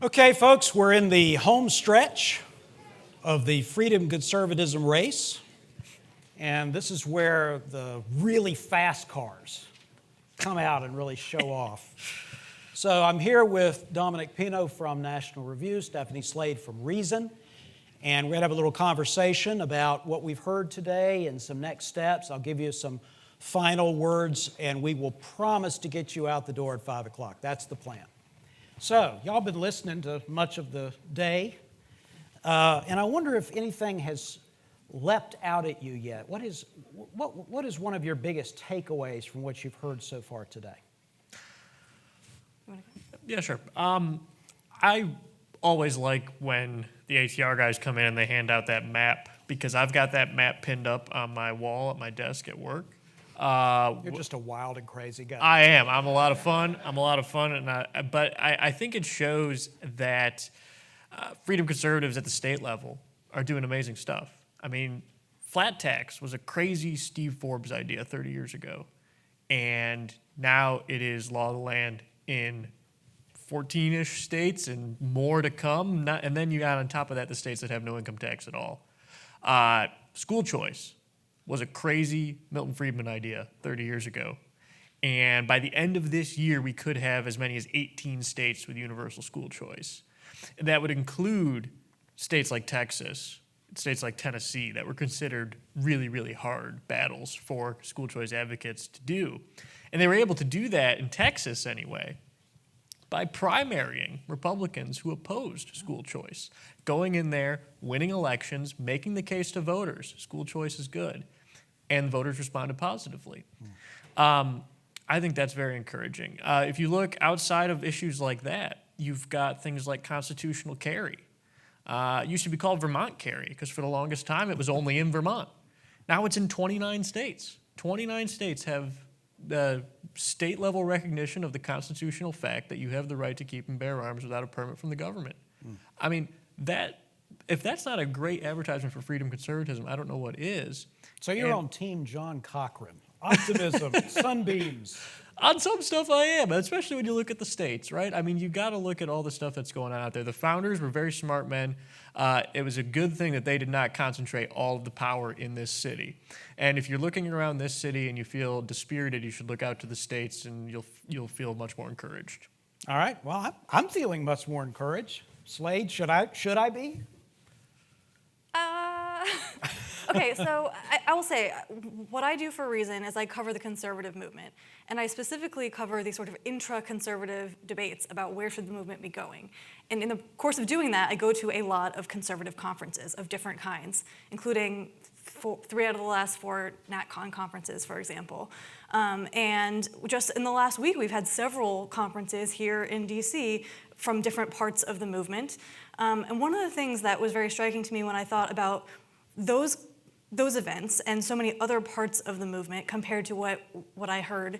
Okay, folks, we're in the home stretch of the freedom conservatism race, and this is where the really fast cars come out and really show off. So I'm here with Dominic Pino from National Review, Stephanie Slade from Reason, and we're going to have a little conversation about what we've heard today and some next steps. I'll give you some final words, and we will promise to get you out the door at 5 o'clock. That's the plan. So, y'all been listening to much of the day, and I wonder if anything has leapt out at you yet. What is one of your biggest takeaways from what you've heard so far today? Yeah, sure. I always like when the ATR guys come in and they hand out that map, because I've got that map pinned up on my wall at my desk at work. You're just a wild and crazy guy. I am. I'm a lot of fun, but I think it shows that freedom conservatives at the state level are doing amazing stuff. I mean, flat tax was a crazy Steve Forbes idea 30 years ago, and now it is law of the land in 14-ish states and more to come. And then you got on top of that the states that have no income tax at all. School choice was a crazy Milton Friedman idea 30 years ago. And by the end of this year, we could have as many as 18 states with universal school choice. And that would include states like Texas, states like Tennessee, that were considered really, really hard battles for school choice advocates to do. And they were able to do that in Texas anyway, by primarying Republicans who opposed school choice, going in there, winning elections, making the case to voters, school choice is good, and voters responded positively. I think that's very encouraging. If you look outside of issues like that, you've got things like constitutional carry. It used to be called Vermont carry, because for the longest time it was only in Vermont. Now it's in 29 states. 29 states have the state-level recognition of the constitutional fact that you have the right to keep and bear arms without a permit from the government. I mean, if that's not a great advertisement for freedom conservatism, I don't know what is. So you're on Team John Cochran. Optimism, sunbeams. On some stuff I am, especially when you look at the states, right? I mean, you've got to look at all the stuff that's going on out there. The founders were very smart men. It was a good thing that they did not concentrate all of the power in this city. And if you're looking around this city and you feel dispirited, you should look out to the states and you'll feel much more encouraged. All right. Well, I'm feeling much more encouraged. Slade, should I be? Okay, so I will say, what I do for Reason is I cover the conservative movement, and I specifically cover these sort of intra-conservative debates about where should the movement be going. And in the course of doing that, I go to a lot of conservative conferences of different kinds, including 3 out of the last 4 NatCon conferences, for example. And just in the last week, we've had several conferences here in DC from different parts of the movement. And one of the things that was very striking to me when I thought about those events and so many other parts of the movement compared to what I heard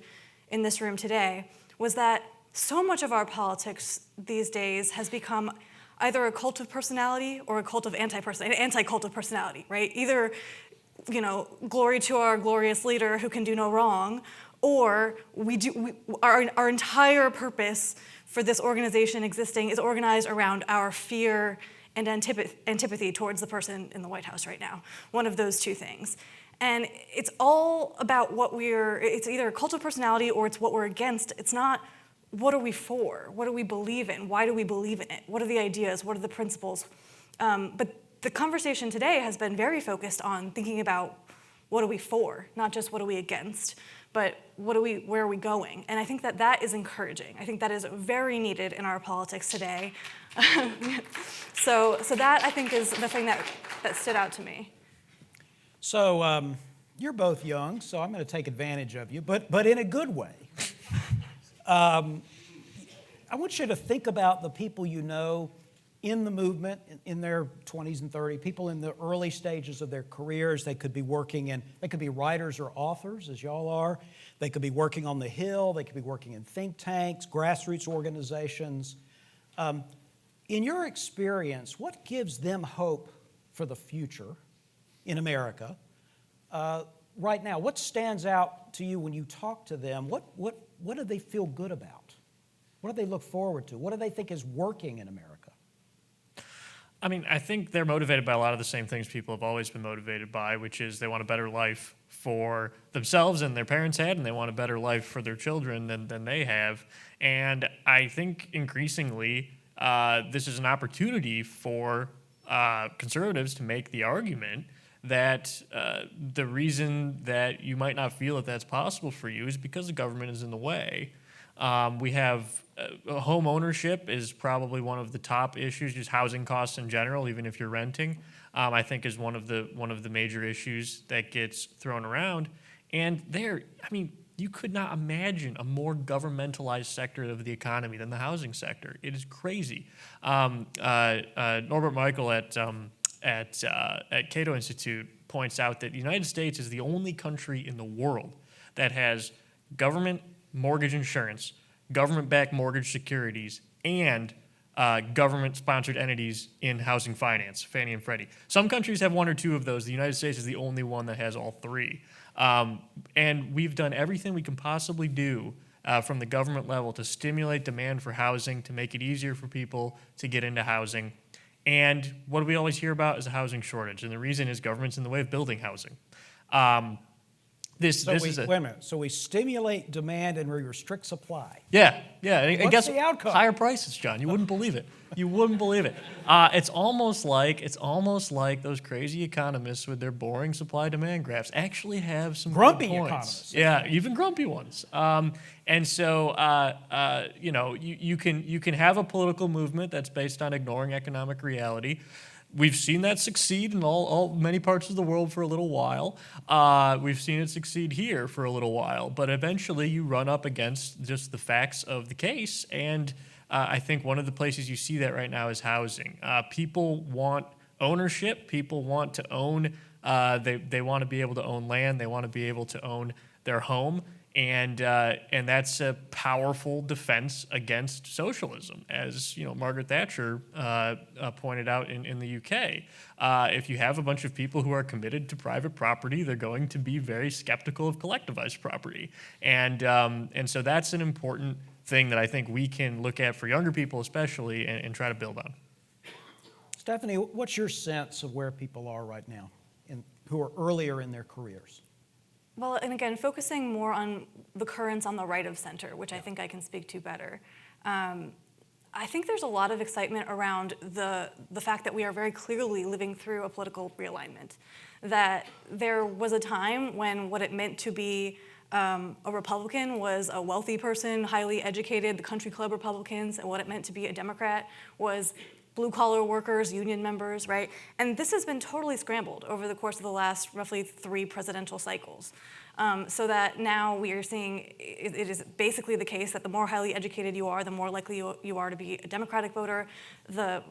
in this room today was that so much of our politics these days has become either a cult of personality or a cult of anti-cult of personality, right? Either, glory to our glorious leader who can do no wrong, or our entire purpose for this organization existing is organized around our fear and antipathy towards the person in the White House right now. One of those two things. And it's all about it's either a cult of personality or it's what we're against. It's not what are we for? What do we believe in? Why do we believe in it? What are the ideas? What are the principles? But the conversation today has been very focused on thinking about what are we for, not just what are we against, but where are we going? And I think that is encouraging. I think that is very needed in our politics today. So that, I think, is the thing that stood out to me. So you're both young, so I'm going to take advantage of you, but in a good way. I want you to think about the people you know in the movement, in their 20s and 30s, people in the early stages of their careers. They could be they could be writers or authors, as y'all are. They could be working on the Hill. They could be working in think tanks, grassroots organizations. In your experience, what gives them hope for the future in America right now? What stands out to you when you talk to them? What do they feel good about? What do they look forward to? What do they think is working in America? I mean, I think they're motivated by a lot of the same things people have always been motivated by, which is they want a better life for themselves and their parents had, and they want a better life for their children than they have. And I think increasingly this is an opportunity for conservatives to make the argument that the reason that you might not feel that that's possible for you is because the government is in the way. We have home ownership is probably one of the top issues, just housing costs in general, even if you're renting, I think is one of the major issues that gets thrown around. And you could not imagine a more governmentalized sector of the economy than the housing sector. It is crazy. Norbert Michael at Cato Institute points out that the United States is the only country in the world that has government mortgage insurance, government-backed mortgage securities, and government-sponsored entities in housing finance, Fannie and Freddie. Some countries have one or two of those. The United States is the only one that has all three. And we've done everything we can possibly do from the government level to stimulate demand for housing, to make it easier for people to get into housing. And what do we always hear about is a housing shortage, and the reason is government's in the way of building housing. Wait a minute. So we stimulate demand and we restrict supply. Yeah. And What's guess the outcome? Higher prices, John. You wouldn't believe it. It's almost like those crazy economists with their boring supply-demand graphs actually have some Grumpy good points. economists. Yeah, even grumpy ones. And so you can have a political movement that's based on ignoring economic reality. We've seen that succeed in many parts of the world for a little while. We've seen it succeed here for a little while. But eventually you run up against just the facts of the case. And I think one of the places you see that right now is housing. People want ownership. People want to own. They want to be able to own land. They want to be able to own their home. And that's a powerful defense against socialism, as Margaret Thatcher pointed out in the UK. If you have a bunch of people who are committed to private property, they're going to be very skeptical of collectivized property, and so that's an important thing that I think we can look at for younger people, especially, and try to build on. Stephanie, what's your sense of where people are right now, who are earlier in their careers? Well, and again, focusing more on the currents on the right of center, which I think I can speak to better. I think there's a lot of excitement around the fact that we are very clearly living through a political realignment. That there was a time when what it meant to be a Republican was a wealthy person, highly educated, the country club Republicans, and what it meant to be a Democrat was blue-collar workers, union members, right? And this has been totally scrambled over the course of the last roughly 3 presidential cycles. So that now we are seeing it is basically the case that the more highly educated you are, the more likely you are to be a Democratic voter. The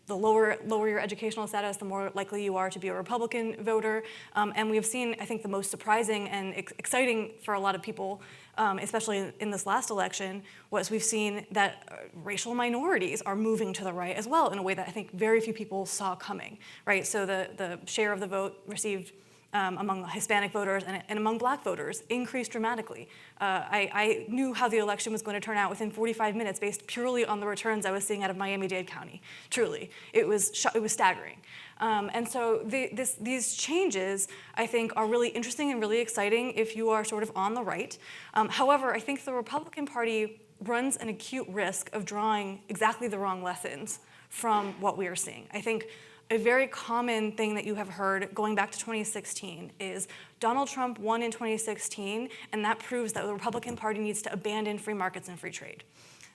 lower your educational status, the more likely you are to be a Republican voter. And we have seen, I think, the most surprising and exciting for a lot of people, especially in this last election, was we've seen that racial minorities are moving to the right as well in a way that I think very few people saw coming, right? So the share of the vote received among Hispanic voters and among Black voters increased dramatically. I knew how the election was going to turn out within 45 minutes based purely on the returns I was seeing out of Miami-Dade County. Truly, it was staggering. And so these changes, I think, are really interesting and really exciting if you are sort of on the right. However, I think the Republican Party runs an acute risk of drawing exactly the wrong lessons from what we are seeing. I think a very common thing that you have heard going back to 2016 is Donald Trump won in 2016, and that proves that the Republican Party needs to abandon free markets and free trade.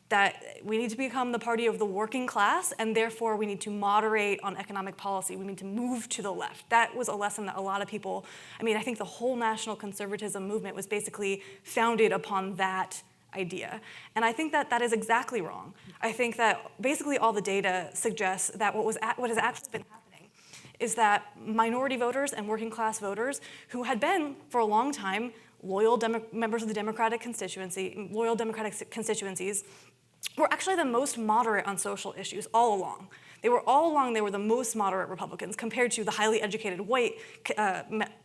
That we need to become the party of the working class, and therefore we need to moderate on economic policy. We need to move to the left. That was a lesson that a lot of people, I think the whole national conservatism movement was basically founded upon that idea. And I think that that is exactly wrong. I think that basically all the data suggests that what has actually been happening is that minority voters and working class voters who had been for a long time loyal members of the Democratic constituencies were actually the most moderate on social issues all along. They were the most moderate Republicans compared to the highly educated white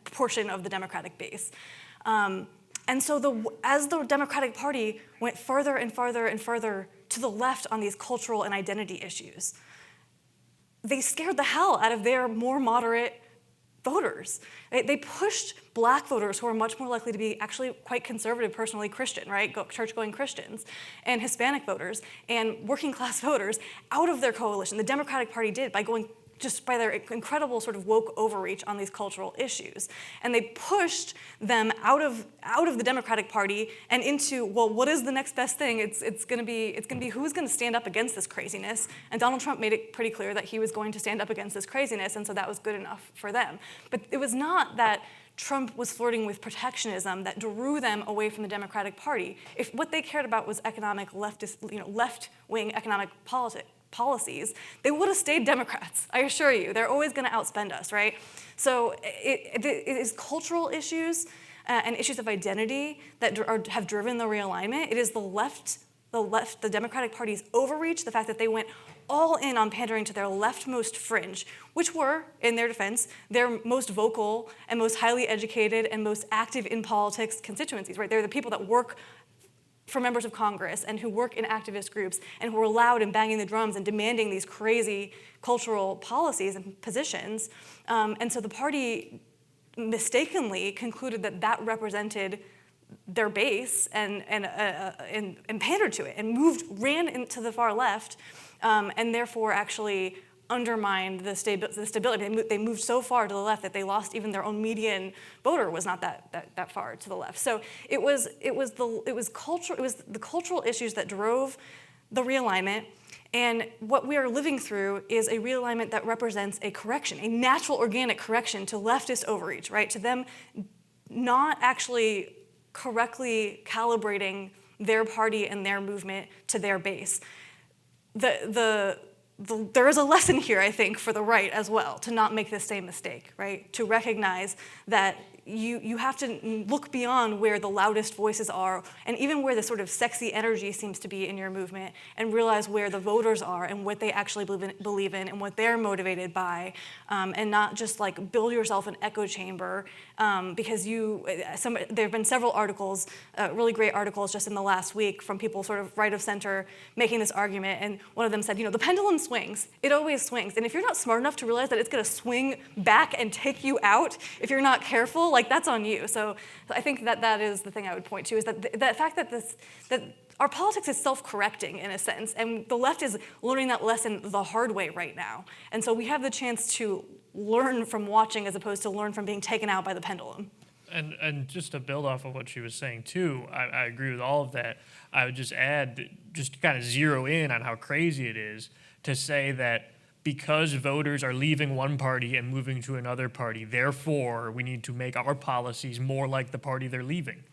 portion of the Democratic base. And so as the Democratic Party went further and farther and further to the left on these cultural and identity issues, they scared the hell out of their more moderate voters. They pushed black voters who are much more likely to be actually quite conservative, personally Christian, right? Church-going Christians, and Hispanic voters, and working class voters out of their coalition. The Democratic Party did by going just by their incredible sort of woke overreach on these cultural issues. And they pushed them out of the Democratic Party and into, well, what is the next best thing? It's gonna be who's gonna stand up against this craziness? And Donald Trump made it pretty clear that he was going to stand up against this craziness, and so that was good enough for them. But it was not that Trump was flirting with protectionism that drew them away from the Democratic Party. If what they cared about was economic left-wing economic policies, they would have stayed Democrats, I assure you. They're always going to outspend us, right? So it is cultural issues and issues of identity that have driven the realignment. It is the Democratic Party's overreach, the fact that they went all in on pandering to their leftmost fringe, which were, in their defense, their most vocal and most highly educated and most active in politics constituencies, right? They're the people that work for members of Congress and who work in activist groups and who are loud and banging the drums and demanding these crazy cultural policies and positions. And so the party mistakenly concluded that that represented their base and pandered to it and ran into the far left and therefore actually undermined the stability. They moved so far to the left that they lost even their own median voter was not that far to the left. So it was the cultural issues that drove the realignment. And what we are living through is a realignment that represents a correction, a natural organic correction to leftist overreach, right? To them not actually correctly calibrating their party and their movement to their base. There is a lesson here, I think, for the right as well, to not make the same mistake, right? To recognize that you have to look beyond where the loudest voices are and even where the sort of sexy energy seems to be in your movement and realize where the voters are and what they actually believe in and what they're motivated by and not just like build yourself an echo chamber because there have been several articles, really great articles just in the last week from people sort of right of center making this argument, and one of them said, the pendulum swings, it always swings, and if you're not smart enough to realize that it's gonna swing back and take you out if you're not careful, like that's on you. So I think that is the thing I would point to, is that fact that our politics is self-correcting in a sense, and the left is learning that lesson the hard way right now. And so we have the chance to learn from watching as opposed to learn from being taken out by the pendulum. And just to build off of what she was saying too, I agree with all of that. I would just add, just to kind of zero in on how crazy it is to say that because voters are leaving one party and moving to another party, therefore we need to make our policies more like the party they're leaving.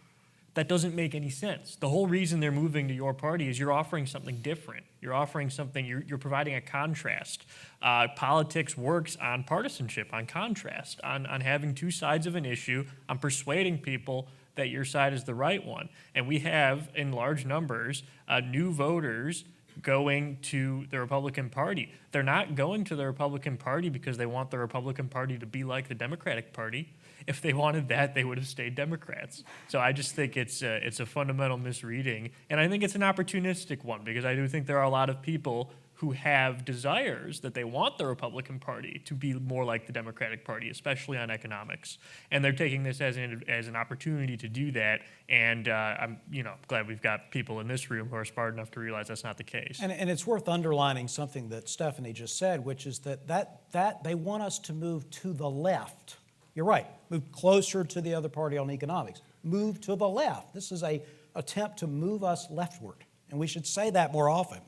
That doesn't make any sense. The whole reason they're moving to your party is you're offering something different. You're offering something, you're providing a contrast. Politics works on partisanship, on contrast, on having two sides of an issue, on persuading people that your side is the right one. And we have, in large numbers, new voters going to the Republican Party. They're not going to the Republican Party because they want the Republican Party to be like the Democratic Party. If they wanted that, they would have stayed Democrats. So I just think it's a fundamental misreading, and I think it's an opportunistic one, because I do think there are a lot of people who have desires that they want the Republican Party to be more like the Democratic Party, especially on economics. And they're taking this as an opportunity to do that. And I'm glad we've got people in this room who are smart enough to realize that's not the case. And it's worth underlining something that Stephanie just said, which is that they want us to move to the left. You're right, move closer to the other party on economics. Move to the left. This is an attempt to move us leftward, and we should say that more often.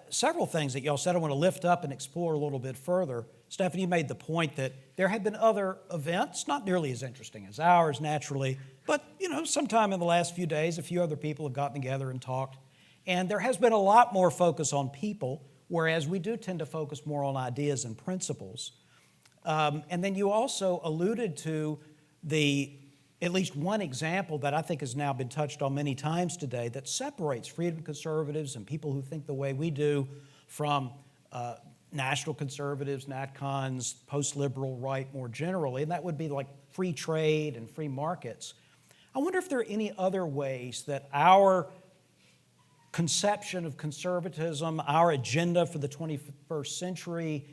Several things that y'all said I want to lift up and explore a little bit further. Stephanie made the point that there had been other events, not nearly as interesting as ours, naturally, but sometime in the last few days, a few other people have gotten together and talked, and there has been a lot more focus on people, whereas we do tend to focus more on ideas and principles. And then you also alluded to at least one example that I think has now been touched on many times today that separates freedom conservatives and people who think the way we do from national conservatives, NatCons, post-liberal right more generally, and that would be like free trade and free markets. I wonder if there are any other ways that our conception of conservatism, our agenda for the 21st century,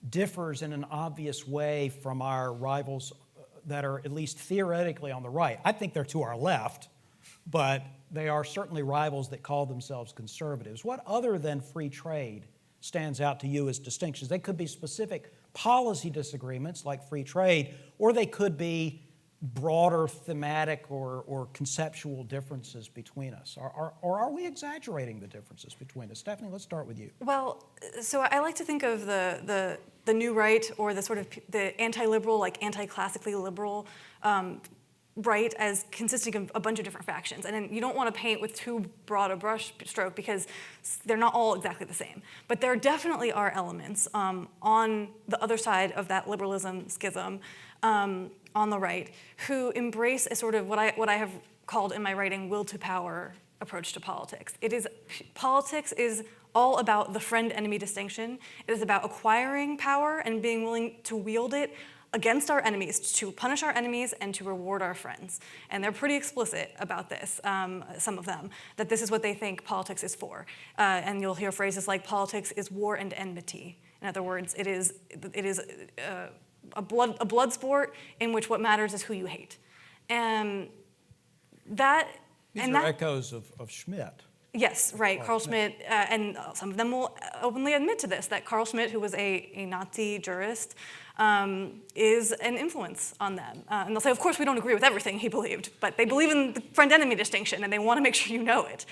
differs in an obvious way from our rivals that are at least theoretically on the right. I think they're to our left, but they are certainly rivals that call themselves conservatives. What other than free trade stands out to you as distinctions? They could be specific policy disagreements like free trade, or they could be broader thematic or conceptual differences between us. Or are we exaggerating the differences between us? Stephanie, let's start with you. Well, so I like to think of the new right, or the sort of the anti-liberal, like anti-classically liberal right, as consisting of a bunch of different factions. And then you don't want to paint with too broad a brush stroke because they're not all exactly the same. But there definitely are elements on the other side of that liberalism schism on the right who embrace a sort of what I have called in my writing will to power approach to politics. Politics is all about the friend-enemy distinction. It is about acquiring power and being willing to wield it against our enemies, to punish our enemies and to reward our friends. And they're pretty explicit about this, some of them, that this is what they think politics is for. And you'll hear phrases like politics is war and enmity. In other words, it is a blood sport in which what matters is who you hate. And that... These are echoes of Schmidt. Yes, right, Carl Schmitt, and some of them will openly admit to this, that Carl Schmitt, who was a Nazi jurist, is an influence on them. And they'll say, of course, we don't agree with everything he believed, but they believe in the friend-enemy distinction, and they want to make sure you know it.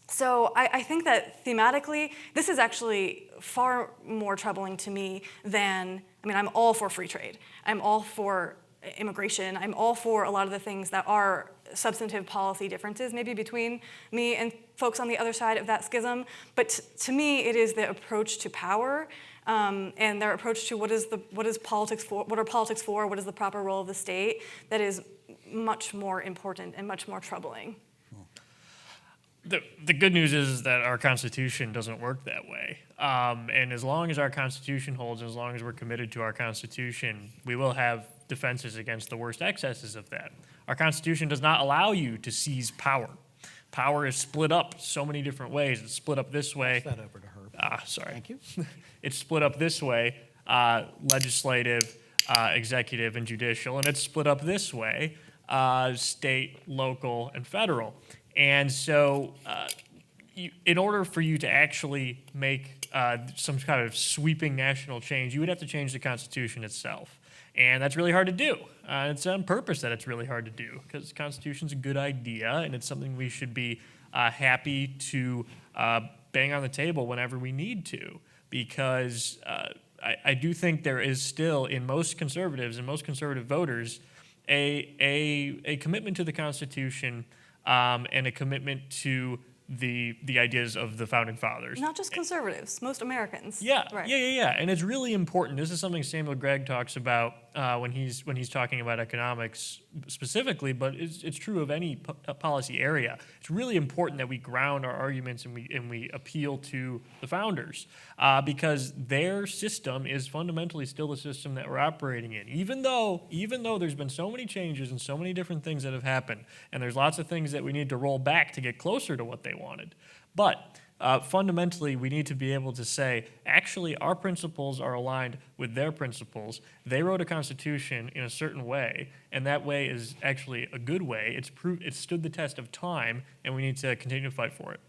So I think that thematically, this is actually far more troubling to me than, I'm all for free trade. I'm all for immigration. I'm all for a lot of the things that are substantive policy differences maybe between me and folks on the other side of that schism. But to me, it is the approach to power and their approach to what is politics for, what are politics for, what is the proper role of the state, that is much more important and much more troubling. The good news is that our Constitution doesn't work that way. And as long as our Constitution holds, as long as we're committed to our Constitution, we will have defenses against the worst excesses of that. Our Constitution does not allow you to seize power. Power is split up so many different ways. It's split up this way. Pass that over to Herb. Sorry. Thank you. It's split up this way, legislative, executive, and judicial, and it's split up this way, state, local, and federal. And so in order for you to actually make some kind of sweeping national change, you would have to change the Constitution itself. And that's really hard to do. It's on purpose that it's really hard to do, because the Constitution's a good idea, and it's something we should be happy to bang on the table whenever we need to, because I do think there is still, in most conservatives and most conservative voters, a commitment to the Constitution and a commitment to the ideas of the founding fathers. Not just conservatives, most Americans. Yeah, right. yeah. And it's really important. This is something Samuel Gregg talks about when he's talking about economics specifically, but it's true of any policy area. It's really important that we ground our arguments and we appeal to the founders because their system is fundamentally still the system that we're operating in. Even though there's been so many changes and so many different things that have happened, and there's lots of things that we need to roll back to get closer to what they wanted. But fundamentally, we need to be able to say, actually, our principles are aligned with their principles. They wrote a constitution in a certain way, and that way is actually a good way. It's stood the test of time, and we need to continue to fight for it.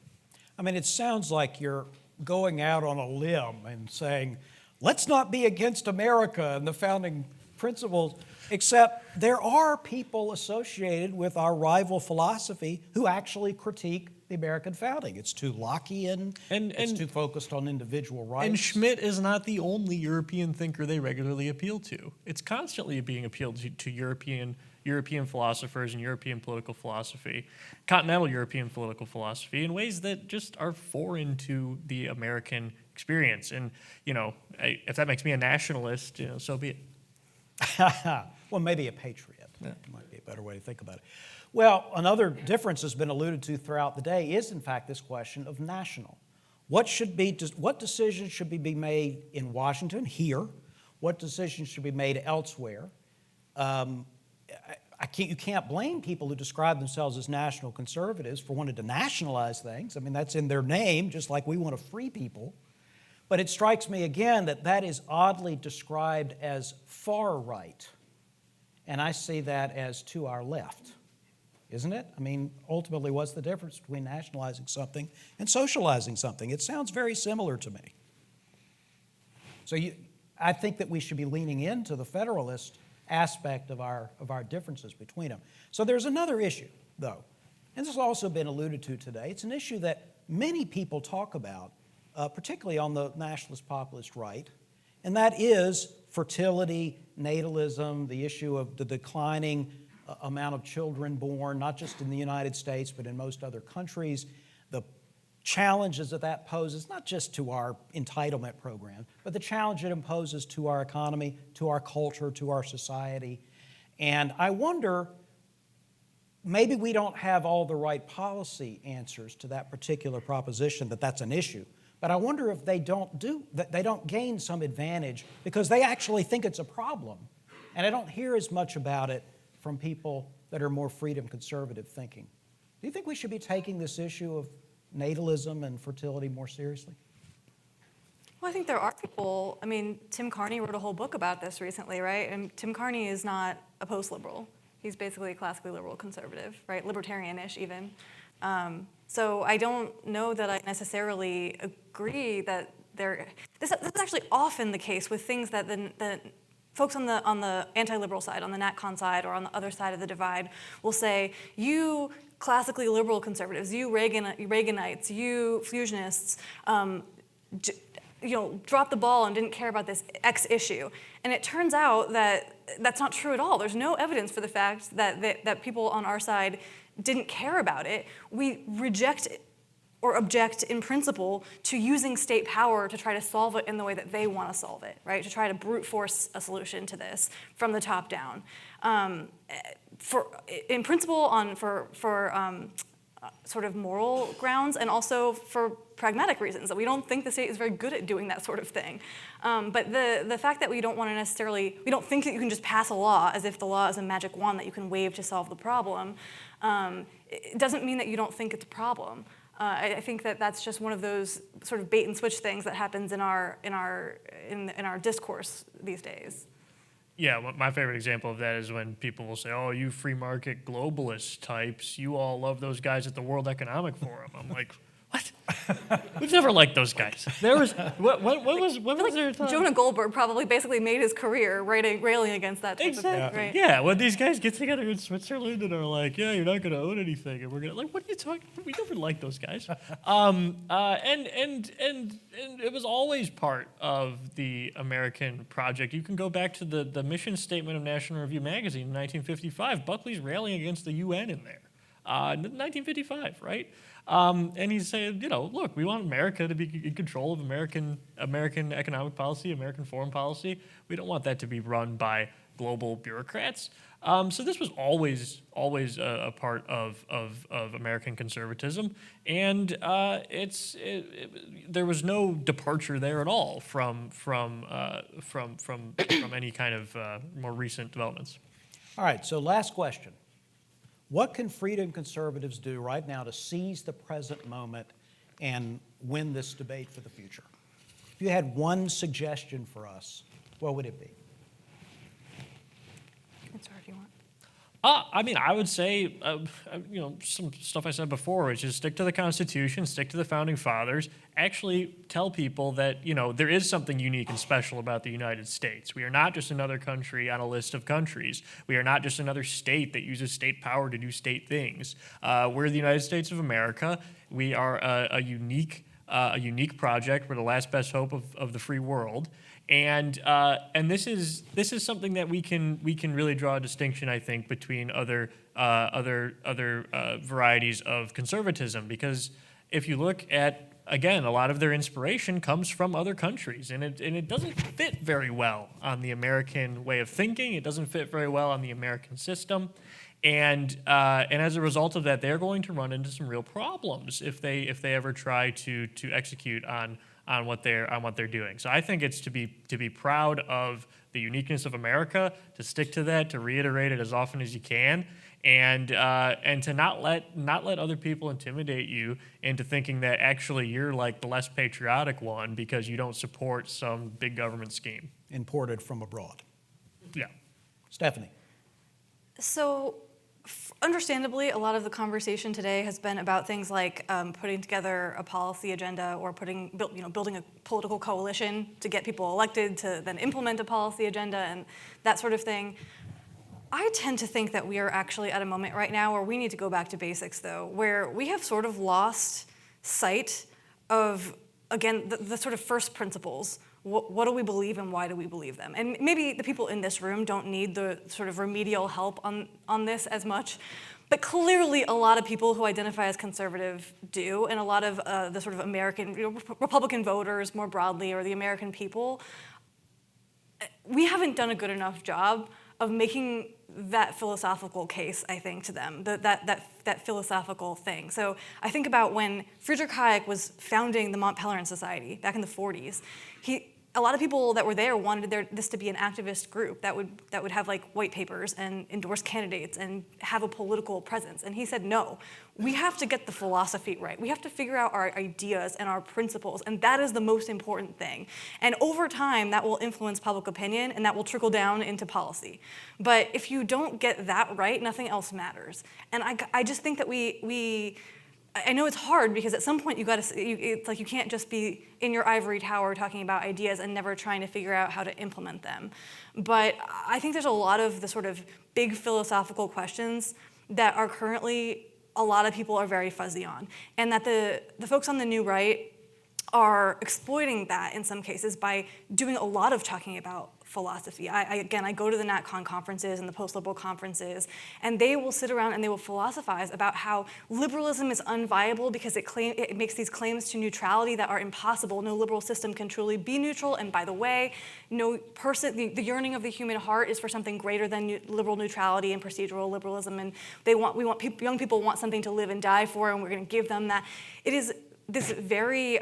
It sounds like you're going out on a limb and saying, let's not be against America and the founding principles, except there are people associated with our rival philosophy who actually critique the American founding. It's too Lockean, and it's too focused on individual rights. And Schmitt is not the only European thinker they regularly appeal to. It's constantly being appealed to European philosophers and European political philosophy, continental European political philosophy, in ways that just are foreign to the American experience. And, if that makes me a nationalist, so be it. Well, maybe a patriot. That might be a better way to think about it. Well, another difference has been alluded to throughout the day is, in fact, this question of national. What decisions should be made in Washington, here? What decisions should be made elsewhere? I you can't blame people who describe themselves as national conservatives for wanting to nationalize things. I mean, that's in their name, just like we want to free people. But it strikes me again that that is oddly described as far right. And I see that as to our left, isn't it? I mean, ultimately, what's the difference between nationalizing something and socializing something? It sounds very similar to me. So I think that we should be leaning into the federalist aspect of our differences between them. So there's another issue, though, and this has also been alluded to today. It's an issue that many people talk about, particularly on the nationalist populist right, and that is fertility, natalism, the issue of the declining amount of children born, not just in the United States, but in most other countries, the challenges that poses, not just to our entitlement program, but the challenge it imposes to our economy, to our culture, to our society. And I wonder, maybe we don't have all the right policy answers to that particular proposition, that's an issue. But I wonder if they don't gain some advantage because they actually think it's a problem. And I don't hear as much about it from people that are more freedom conservative thinking. Do you think we should be taking this issue of natalism and fertility more seriously? Well, I think there are people, I mean, Tim Carney wrote a whole book about this recently, right? And Tim Carney is not a post-liberal. He's basically a classically liberal conservative, right? Libertarian-ish even. So I don't know that I necessarily agree that this is actually often the case with things that the folks on the anti-liberal side, on the NatCon side, or on the other side of the divide will say, you classically liberal conservatives, you Reaganites, you fusionists, dropped the ball and didn't care about this X issue. And it turns out that that's not true at all. There's no evidence for the fact that people on our side didn't care about it. We reject or object in principle to using state power to try to solve it in the way that they want to solve it, right? To try to brute force a solution to this from the top down. In principle, for sort of moral grounds, and also for pragmatic reasons, that we don't think the state is very good at doing that sort of thing. But the fact that we don't think that you can just pass a law as if the law is a magic wand that you can wave to solve the problem, it doesn't mean that you don't think it's a problem. I think that that's just one of those sort of bait and switch things that happens in our discourse these days. Yeah, my favorite example of that is when people will say, oh, you free market globalist types, you all love those guys at the World Economic Forum. I'm like, what? We've never liked those guys. There was, when was there a time? Jonah Goldberg probably basicly made his career railing against that type of thing, right? Yeah, when these guys get together in Switzerland and are like, yeah, you're not going to own anything, and we're going to, like, what are you talking about? We never liked those guys. And it was always part of the American project. You can go back to the mission statement of National Review magazine in 1955. Buckley's railing against the UN in there. 1955, right? And he's saying, look, we want America to be in control of American economic policy, American foreign policy. We don't want that to be run by global bureaucrats. So this was always a part of American conservatism, and there was no departure there at all from any kind of more recent developments. All right, so last question. What can freedom conservatives do right now to seize the present moment and win this debate for the future? If you had one suggestion for us, what would it be? Sorry, if you want. I would say, some stuff I said before, which is stick to the Constitution, stick to the Founding Fathers, actually tell people that, there is something unique and special about the United States. We are not just another country on a list of countries. We are not just another state that uses state power to do state things. We're the United States of America. We are a unique project. We're the last best hope of the free world. And this is something that we can really draw a distinction, I think, between other varieties of conservatism, because if you look at, again, a lot of their inspiration comes from other countries, and it doesn't fit very well on the American way of thinking. It doesn't fit very well on the American system. And as a result of that, they're going to run into some real problems if they ever try to execute on on what they're doing. So I think it's to be proud of the uniqueness of America, to stick to that, to reiterate it as often as you can, and to not let other people intimidate you into thinking that actually you're like the less patriotic one because you don't support some big government scheme Imported from abroad. Yeah. Stephanie. So, understandably, a lot of the conversation today has been about things like putting together a policy agenda or building a political coalition to get people elected to then implement a policy agenda and that sort of thing. I tend to think that we are actually at a moment right now where we need to go back to basics, though, where we have sort of lost sight of, again, the sort of first principles. What do we believe and why do we believe them? And maybe the people in this room don't need the sort of remedial help on this as much, but clearly a lot of people who identify as conservative do, and a lot of the sort of American, Republican voters more broadly, or the American people, we haven't done a good enough job of making that philosophical case, I think, to them, that philosophical thing. So I think about when Friedrich Hayek was founding the Mont Pelerin Society back in the 40s. A lot of people that were there wanted this to be an activist group that would have like white papers and endorse candidates and have a political presence. And he said, no, we have to get the philosophy right. We have to figure out our ideas and our principles, and that is the most important thing. And over time, that will influence public opinion, and that will trickle down into policy. But if you don't get that right, nothing else matters. And I just think that I know it's hard because at some point it's like you can't just be in your ivory tower talking about ideas and never trying to figure out how to implement them. But I think there's a lot of the sort of big philosophical questions that are currently a lot of people are very fuzzy on, and that the folks on the new right are exploiting that in some cases by doing a lot of talking about philosophy. I go to the NatCon conferences and the post-liberal conferences, and they will sit around and they will philosophize about how liberalism is unviable because it makes these claims to neutrality that are impossible. No liberal system can truly be neutral, and by the way, the yearning of the human heart is for something greater than liberal neutrality and procedural liberalism, and young people want something to live and die for, and we're going to give them that. It is this very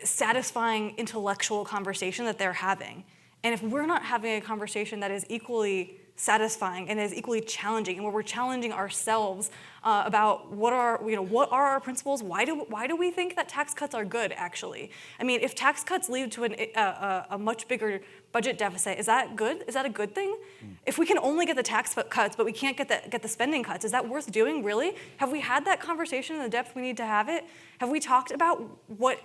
satisfying intellectual conversation that they're having. And if we're not having a conversation that is equally satisfying and is equally challenging, and where we're challenging ourselves about what are our principles, why do we think that tax cuts are good, actually? I mean, if tax cuts lead to a much bigger budget deficit, is that good? Is that a good thing? If we can only get the tax cuts, but we can't get the spending cuts, is that worth doing, really? Have we had that conversation in the depth we need to have it? Have we talked about what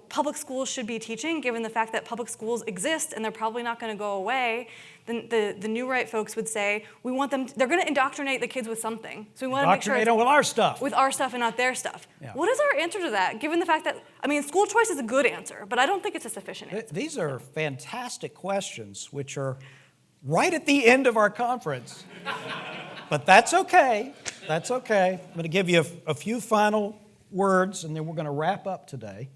public schools should be teaching, given the fact that public schools exist and they're probably not going to go away? Then the new right folks would say, they're going to indoctrinate the kids with something. So we want to make sure Indoctrinate them with our stuff. With our stuff and not their stuff. Yeah. What is our answer to that, given the fact that, school choice is a good answer, but I don't think it's a sufficient answer. These are fantastic questions, which are right at the end of our conference. But that's okay. That's okay. I'm going to give you a few final words, and then we're going to wrap up today.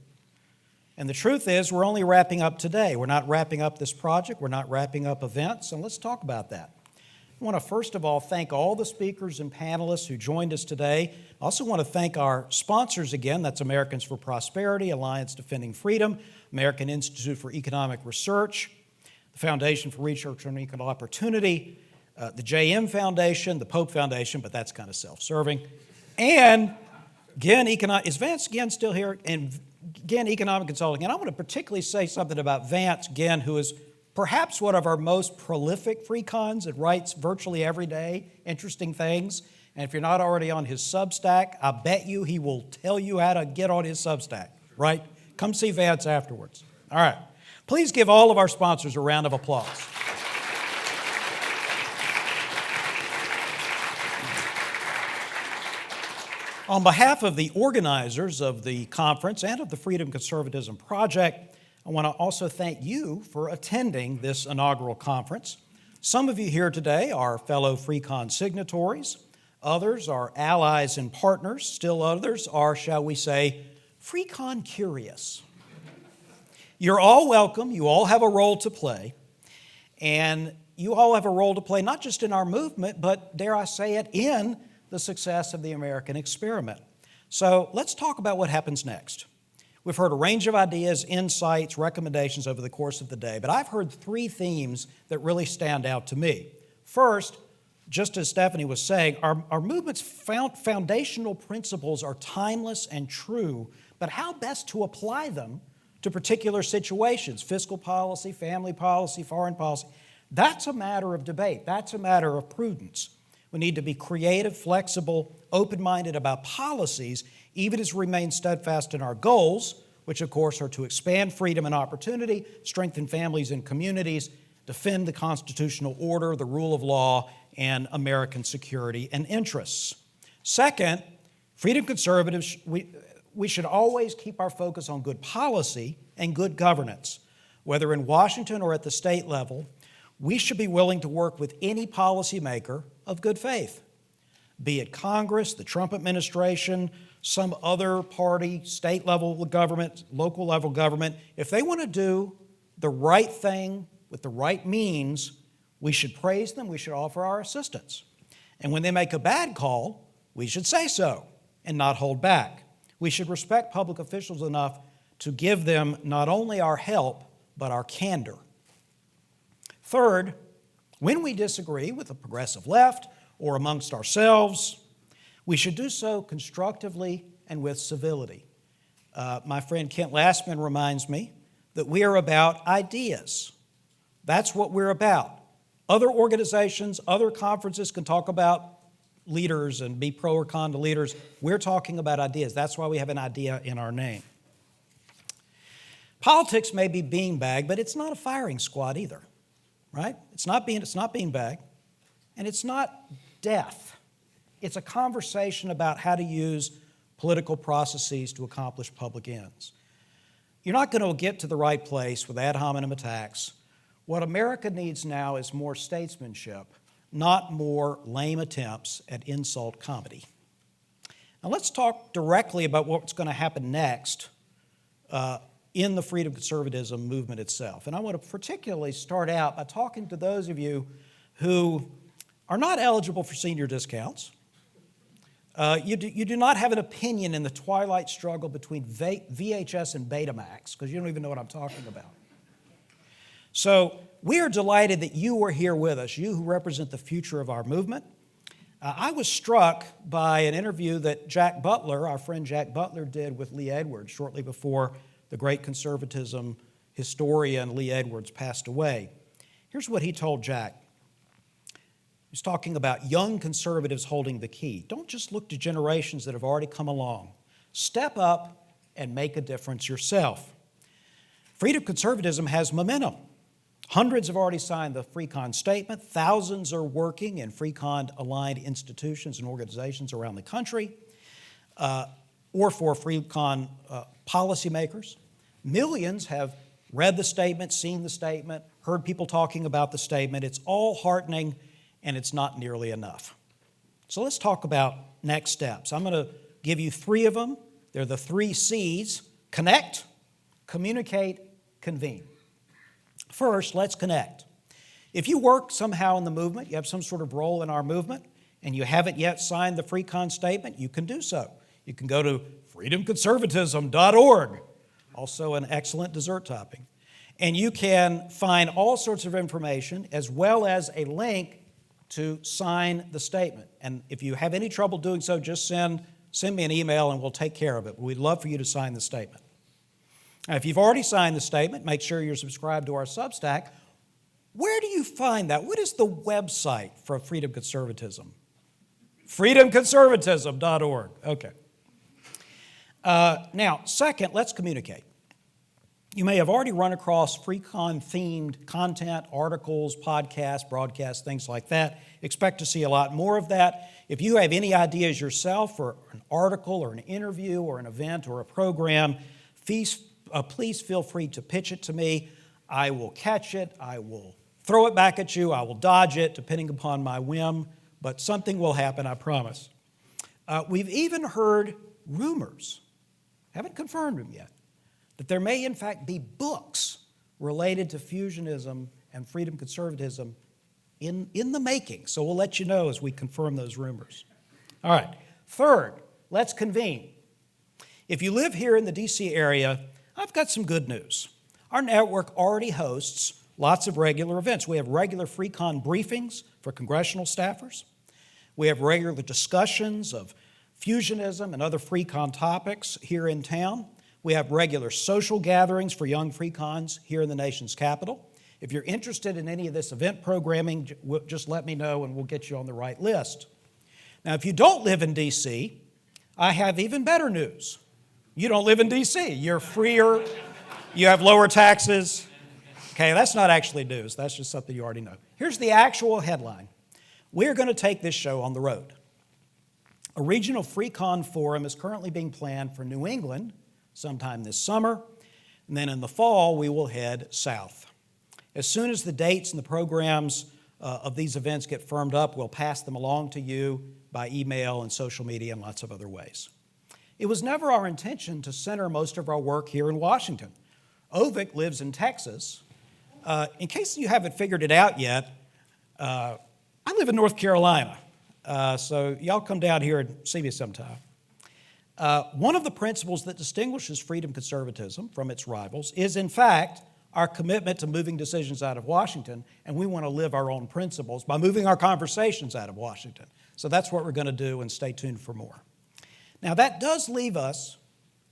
And the truth is, we're only wrapping up today. We're not wrapping up this project. We're not wrapping up events, and let's talk about that. I want to first of all thank all the speakers and panelists who joined us today. I also want to thank our sponsors again. That's Americans for Prosperity, Alliance Defending Freedom, American Institute for Economic Research, the Foundation for Research on Equal Opportunity, the JM Foundation, the Pope Foundation, but that's kind of self-serving, and again, is Vance again still here? And again, Economic Consulting. And I want to particularly say something about Vance, again, who is perhaps one of our most prolific FreeCons. It writes virtually every day interesting things. And if you're not already on his Substack, I bet you he will tell you how to get on his Substack, right? Come see Vance afterwards. All right. Please give all of our sponsors a round of applause. On behalf of the organizers of the conference and of the Freedom Conservatism Project, I want to also thank you for attending this inaugural conference. Some of you here today are fellow FreeCon signatories. Others are allies and partners. Still others are, shall we say, FreeCon curious. You're all welcome. You all have a role to play. And you all have a role to play not just in our movement, but, dare I say it, in the success of the American experiment. So let's talk about what happens next. We've heard a range of ideas, insights, recommendations over the course of the day, but I've heard three themes that really stand out to me. First, just as Stephanie was saying, our movement's foundational principles are timeless and true, but how best to apply them to particular situations, fiscal policy, family policy, foreign policy, that's a matter of debate. That's a matter of prudence. We need to be creative, flexible, open-minded about policies, even as we remain steadfast in our goals, which of course are to expand freedom and opportunity, strengthen families and communities, defend the constitutional order, the rule of law, and American security and interests. Second, freedom conservatives, we should always keep our focus on good policy and good governance. Whether in Washington or at the state level, we should be willing to work with any policymaker of good faith, be it Congress, the Trump administration, some other party, state level government, local level government. If they want to do the right thing with the right means, we should praise them, we should offer our assistance. And when they make a bad call, we should say so and not hold back. We should respect public officials enough to give them not only our help, but our candor. Third, when we disagree with the progressive left or amongst ourselves, we should do so constructively and with civility. My friend Kent Lastman reminds me that we are about ideas. That's what we're about. Other organizations, other conferences can talk about leaders and be pro or con to leaders. We're talking about ideas. That's why we have an idea in our name. Politics may be beanbag, but it's not a firing squad either, right? It's not beanbag, and it's not death. It's a conversation about how to use political processes to accomplish public ends. You're not going to get to the right place with ad hominem attacks. What America needs now is more statesmanship, not more lame attempts at insult comedy. Now let's talk directly about what's going to happen next in the freedom conservatism movement itself. And I want to particularly start out by talking to those of you who are not eligible for senior discounts. You do not have an opinion in the twilight struggle between VHS and Betamax, because you don't even know what I'm talking about. So we are delighted that you are here with us, you who represent the future of our movement. I was struck by an interview that Jack Butler, our friend Jack Butler, did with Lee Edwards shortly before the great conservatism historian Lee Edwards passed away. Here's what he told Jack. He's talking about young conservatives holding the key. Don't just look to generations that have already come along. Step up and make a difference yourself. Freedom conservatism has momentum. Hundreds have already signed the FreeCons statement. Thousands are working in FreeCon-aligned institutions and organizations around the country, or for FreeCon policymakers. Millions have read the statement, seen the statement, heard people talking about the statement. It's all heartening, and it's not nearly enough. So let's talk about next steps. I'm going to give you three of them. They're the 3 C's: connect, communicate, convene. First, let's connect. If you work somehow in the movement, you have some sort of role in our movement, and you haven't yet signed the FreeCon statement, you can do so. You can go to freedomconservatism.org, also an excellent dessert topping. And you can find all sorts of information as well as a link to sign the statement. And if you have any trouble doing so, just send me an email and we'll take care of it. We'd love for you to sign the statement. Now, if you've already signed the statement, make sure you're subscribed to our Substack. Where do you find that? What is the website for Freedom Conservatism? freedomconservatism.org. Okay. Now, second, let's communicate. You may have already run across FreeCon-themed content, articles, podcasts, broadcasts, things like that. Expect to see a lot more of that. If you have any ideas yourself for an article or an interview or an event or a program, please feel free to pitch it to me. I will catch it. I will throw it back at you. I will dodge it, depending upon my whim. But something will happen, I promise. We've even heard rumors, haven't confirmed them yet, that there may in fact be books related to fusionism and freedom conservatism in the making. So we'll let you know as we confirm those rumors. All right. Third, let's convene. If you live here in the D.C. area, I've got some good news. Our network already hosts lots of regular events. We have regular FreeCon briefings for congressional staffers. We have regular discussions of fusionism and other FreeCon topics here in town. We have regular social gatherings for young FreeCons here in the nation's capital. If you're interested in any of this event programming, just let me know and we'll get you on the right list. Now, if you don't live in D.C., I have even better news. You don't live in D.C. You're freer. You have lower taxes. Okay, that's not actually news. That's just something you already know. Here's the actual headline. We're going to take this show on the road. A regional FreeCon forum is currently being planned for New England sometime this summer, and then in the fall we will head south. As soon as the dates and the programs of these events get firmed up, we'll pass them along to you by email and social media and lots of other ways. It was never our intention to center most of our work here in Washington. Ovic lives in Texas. In case you haven't figured it out yet, I live in North Carolina, so y'all come down here and see me sometime. One of the principles that distinguishes freedom conservatism from its rivals is, in fact, our commitment to moving decisions out of Washington, and we want to live our own principles by moving our conversations out of Washington. So that's what we're going to do, and stay tuned for more. Now, that does leave us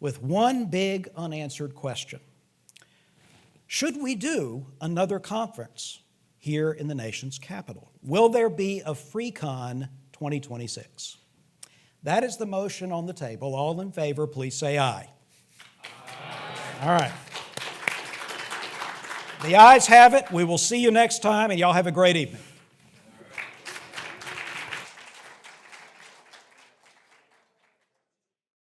with one big unanswered question. Should we do another conference here in the nation's capital? Will there be a FreeCon 2026? That is the motion on the table. All in favor, please say aye. Aye. All right. The ayes have it. We will see you next time, and y'all have a great evening.